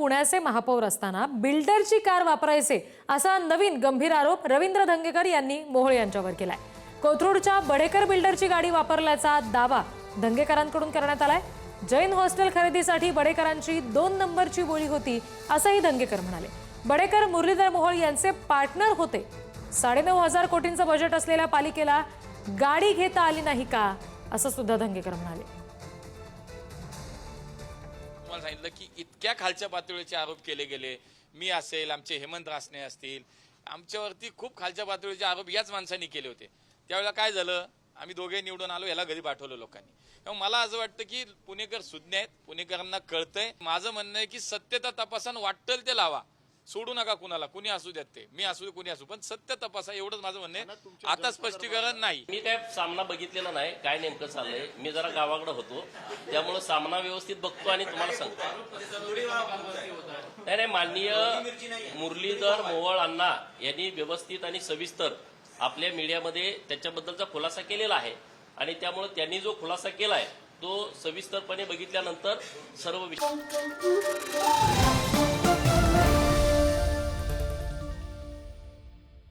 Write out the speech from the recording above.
पुण्याचे महापौर असताना बिल्डरची कार वापरायचे असा नवीन गंभीर आरोप रवींद्र धंगेकर यांनी मोहोळ यांच्यावर केलाय। कोथरूडच्या बडेकर बिल्डरची गाडी वापरल्याचा दावा धंगेकरांकडून करण्यात आलाय। जैन हॉस्टेल खरेदीसाठी बडेकरांची 2 नंबरची बोली होती असंही धंगेकर म्हणाले। बडेकर मुरलीधर मोहोळ यांचे पार्टनर होते। 9.5 कोटींचं बजेट असलेल्या पालिकेला गाडी घेता आली नाही का असं सुद्धा धंगेकर म्हणाले। तुम्हाला सांगितलं की इतक्या खालच्या पातळीचे आरोप केले गेले, मी असेल, आमचे हेमंत रासने असतील, आमच्यावरती खूप खालच्या पातळीचे आरोप याच माणसांनी केले होते। त्यावेळेला काय झालं, आम्ही दोघे निवडून आलो, याला घरी पाठवलं लोकांनी। मला असं वाटतं की पुणेकर सुज्ञ आहेत, पुणेकरांना कळतंय। माझं म्हणणं आहे की सत्यता तपासून वाटेल ते लावा, सोडू नका कुणाला, कुणी असू देत, ते मी असू दे कुणी असू, पण सत्य तपासा, एवढंच माझं म्हणणं आहे। आता स्पष्टीकरण नाही। मी काय सामना बघितलेला नाही, काय नेमकं चाललंय, मी जरा गावाकडे होतो, त्यामुळे सामना व्यवस्थित बघतो आणि तुम्हाला सांगतो। नाही, माननीय मुरलीधर मोहोळ अण्णा यांनी व्यवस्थित आणि सविस्तर आपल्या मीडियामध्ये त्याच्याबद्दलचा खुलासा केलेला आहे आणि त्यामुळे त्यांनी जो खुलासा केलाय तो सविस्तरपणे बघितल्यानंतर सर्व विषय